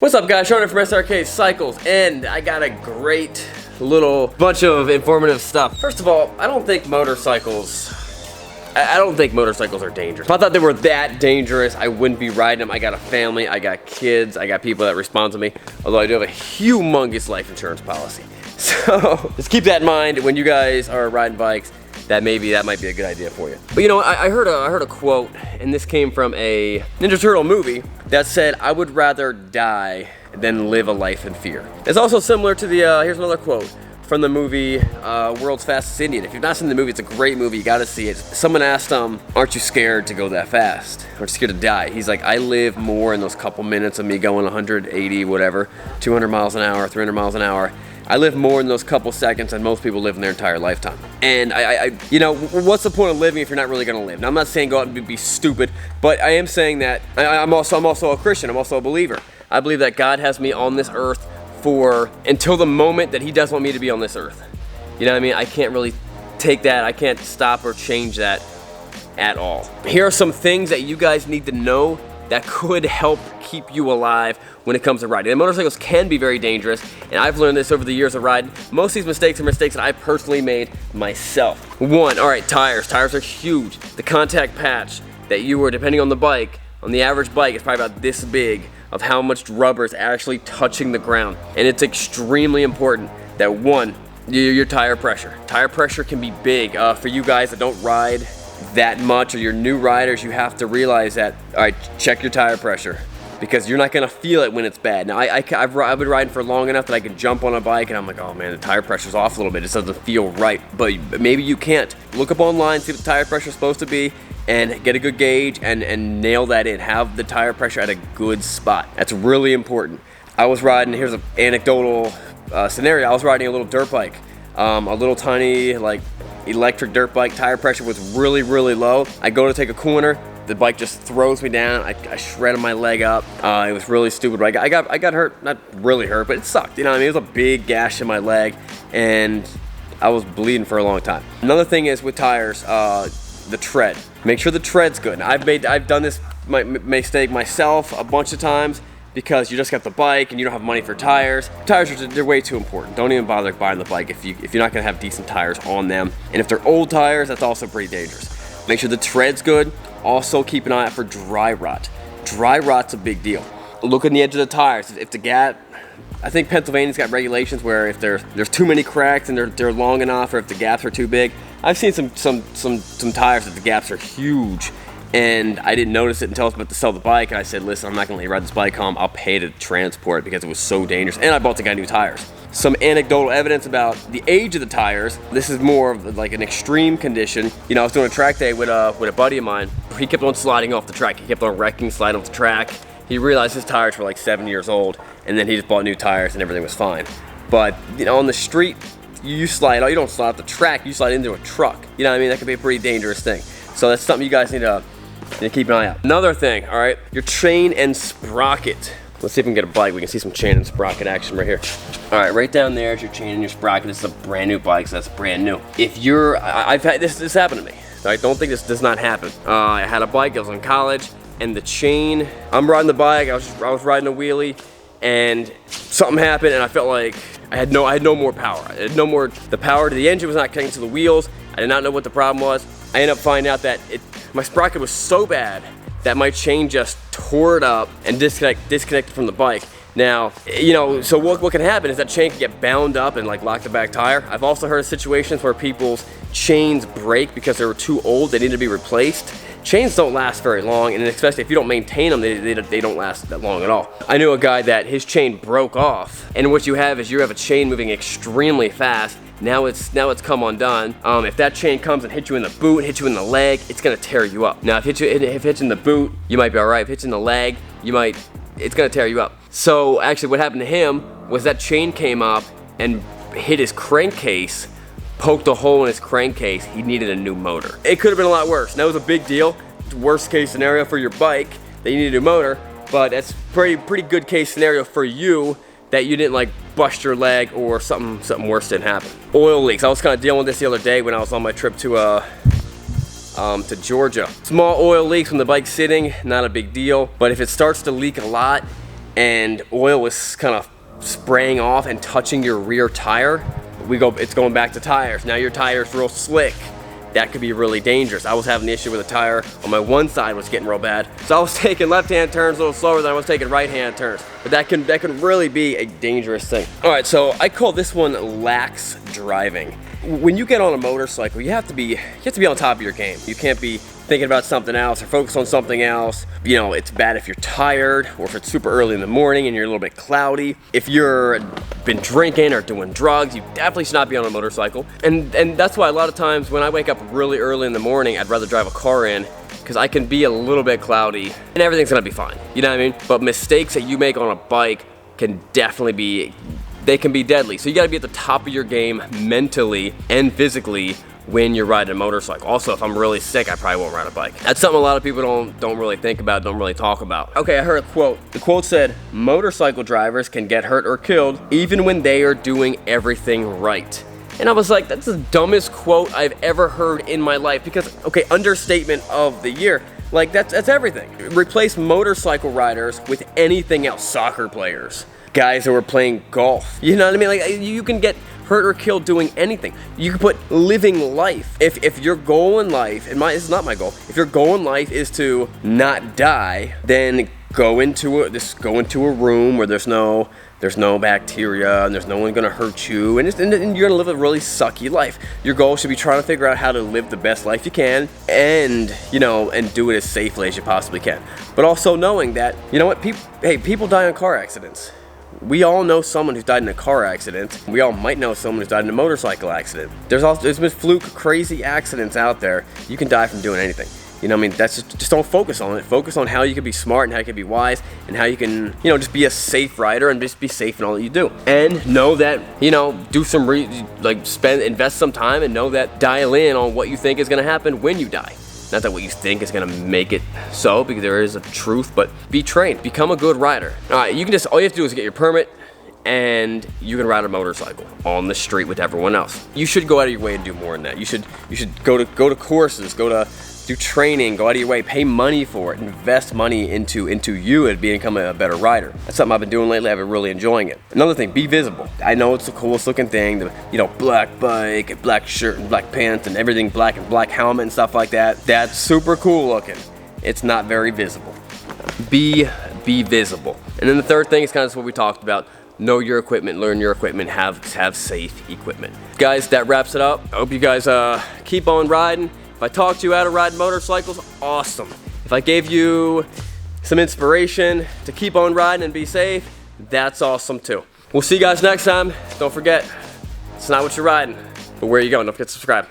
What's up guys, Sean from Srkcycles, and I got a great little bunch of informative stuff. First of all, I don't think motorcycles are dangerous. If I thought they were that dangerous, I wouldn't be riding them. I got a family, I got kids, I got people that respond to me, although I do have a humongous life insurance policy. So just keep that in mind when you guys are riding bikes. That might be a good idea for you. But you know, I heard a quote, and this came from a Ninja Turtle movie that said, "I would rather die than live a life in fear." It's also similar to the, here's another quote from the movie World's Fastest Indian. If you've not seen the movie, it's a great movie, you gotta see it. Someone asked him, "Aren't you scared to go that fast? Aren't you scared to die?" He's like, "I live more in those couple minutes of me going 180, whatever, 200 miles an hour, 300 miles an hour. I live more in those couple seconds than most people live in their entire lifetime." And you know, what's the point of living if you're not really gonna live? Now, I'm not saying go out and be stupid, but I am saying that I'm also a Christian, I'm also a believer. I believe that God has me on this earth until the moment that He does want me to be on this earth. You know what I mean? I can't really take that, I can't stop or change that at all. Here are some things that you guys need to know that could help keep you alive when it comes to riding. And motorcycles can be very dangerous, and I've learned this over the years of riding. Most of these mistakes are mistakes that I personally made myself. One, all right, tires. Tires are huge. The contact patch that you were, depending on the bike, on the average bike, is probably about this big of how much rubber is actually touching the ground. And it's extremely important that one, your tire pressure. Tire pressure can be big. For you guys that don't ride that much, or you're new riders, you have to realize that, all right, check your tire pressure, because you're not gonna feel it when it's bad. Now, I've been riding for long enough that I can jump on a bike and I'm like, oh man, the tire pressure's off a little bit, it doesn't feel right. But maybe you can't. Look up online, see what the tire pressure's supposed to be, and get a good gauge and nail that in. Have the tire pressure at a good spot. That's really important. I was riding, here's an anecdotal scenario. I was riding a little dirt bike, a little tiny, like, electric dirt bike. Tire pressure was really, really low. I go to take a corner, the bike just throws me down. I shredded my leg up. It was really stupid. But I got hurt, not really hurt, but it sucked. You know what I mean? It was a big gash in my leg, and I was bleeding for a long time. Another thing is with tires, the tread. Make sure the tread's good. I've done this mistake myself a bunch of times, because you just got the bike and you don't have money for tires. Tires they're way too important. Don't even bother buying the bike if you're not gonna have decent tires on them. And if they're old tires, that's also pretty dangerous. Make sure the tread's good. Also keep an eye out for dry rot. Dry rot's a big deal. Look on the edge of the tires. If the gap, I think Pennsylvania's got regulations where if there's too many cracks and they're long enough, or if the gaps are too big. I've seen some tires that the gaps are huge, and I didn't notice it until I was about to sell the bike, and I said, listen, I'm not gonna let you ride this bike home, I'll pay to transport it, because it was so dangerous, and I bought the guy new tires. Some anecdotal evidence about the age of the tires. This is more of like an extreme condition. You know, I was doing a track day with a buddy of mine. He kept on sliding off the track. He kept on wrecking, sliding off the track. He realized his tires were like 7 years old, and then he just bought new tires and everything was fine. But you know, on the street, you don't slide off the track, you slide into a truck. You know what I mean? That could be a pretty dangerous thing. So that's something you guys need to keep an eye out. Another thing, all right, your chain and sprocket. Let's see if we can get a bike. We can see some chain and sprocket action right here. All right, right down there is your chain and your sprocket. This is a brand new bike, so that's brand new. If you're, I've had this happen to me. I don't think this does not happen. I had a bike, I was in college, and the chain, I'm riding the bike, I was riding a wheelie, and something happened, and I felt like I had no more power. I had no more, the power to the engine was not connecting to the wheels. I did not know what the problem was. I ended up finding out that my sprocket was so bad that my chain just tore it up and disconnected from the bike. Now, you know, so what can happen is that chain can get bound up and like lock the back tire. I've also heard of situations where people's chains break because they were too old, they need to be replaced. Chains don't last very long, and especially if you don't maintain them, they don't last that long at all. I knew a guy that his chain broke off, and what you have is you have a chain moving extremely fast. Now it's come undone. If that chain comes and hits you in the boot, hits you in the leg, it's gonna tear you up. Now if it hits in the boot, you might be all right. If it hits in the leg, it's gonna tear you up. So actually what happened to him was that chain came up and hit his crankcase, poked a hole in his crankcase. He needed a new motor. It could have been a lot worse. That was a big deal. Worst case scenario for your bike that you need a new motor, but that's pretty good case scenario for you that you didn't like bust your leg or something worse didn't happen. Oil leaks. I was kind of dealing with this the other day when I was on my trip to Georgia. Small oil leaks when the bike's sitting, not a big deal, but if it starts to leak a lot and oil was kind of spraying off and touching your rear tire, it's going back to tires. Now your tire's real slick. That could be really dangerous. I was having an issue with a tire on my one side was getting real bad. So I was taking left-hand turns a little slower than I was taking right-hand turns. But that can really be a dangerous thing. All right, so I call this one lax driving. When you get on a motorcycle, you have to be on top of your game. You can't be thinking about something else or focus on something else. You know, it's bad if you're tired or if it's super early in the morning and you're a little bit cloudy. If you're been drinking or doing drugs, you definitely should not be on a motorcycle. And that's why a lot of times when I wake up really early in the morning, I'd rather drive a car in, because I can be a little bit cloudy and everything's gonna be fine. You know what I mean? But mistakes that you make on a bike can definitely be, they can be deadly. So you gotta be at the top of your game mentally and physically when you're riding a motorcycle. Also, if I'm really sick, I probably won't ride a bike. That's something a lot of people don't really think about, don't really talk about. Okay, I heard a quote. The quote said, motorcycle drivers can get hurt or killed even when they are doing everything right. And I was like, that's the dumbest quote I've ever heard in my life, because, okay, understatement of the year. Like, that's everything. Replace motorcycle riders with anything else. Soccer players, guys who are playing golf. You know what I mean? Like, you can get hurt or killed doing anything. You can put living life. If your goal in life, and it's not my goal, if your goal in life is to not die, then go into a room where there's no bacteria and there's no one gonna hurt you, and you're gonna live a really sucky life. Your goal should be trying to figure out how to live the best life you can, and and do it as safely as you possibly can. But also knowing that, you know what, people die in car accidents. We all know someone who's died in a car accident. We all might know someone who's died in a motorcycle accident. There's been fluke, crazy accidents out there. You can die from doing anything. You know what I mean? That's just don't focus on it. Focus on how you can be smart and how you can be wise and how you can, just be a safe rider and just be safe in all that you do. And know that, do some invest some time and know that dial in on what you think is gonna happen when you die. Not that what you think is gonna make it so, because there is a truth, but be trained, become a good rider. All right, all you have to do is get your permit, and you can ride a motorcycle on the street with everyone else. You should go out of your way and do more than that. You should go to courses, do training, go out of your way, pay money for it, invest money into you and become a better rider. That's something I've been doing lately. I've been really enjoying it. Another thing, be visible. I know it's the coolest looking thing, the black bike and black shirt and black pants and everything black and black helmet and stuff like that. That's super cool looking. It's not very visible. Be visible. And then the third thing is kind of what we talked about. Know your equipment, learn your equipment, have safe equipment. Guys, that wraps it up. I hope you guys keep on riding. If I talked you out of riding motorcycles, awesome. If I gave you some inspiration to keep on riding and be safe, that's awesome too. We'll see you guys next time. Don't forget, it's not what you're riding, but where you going. Don't forget to subscribe.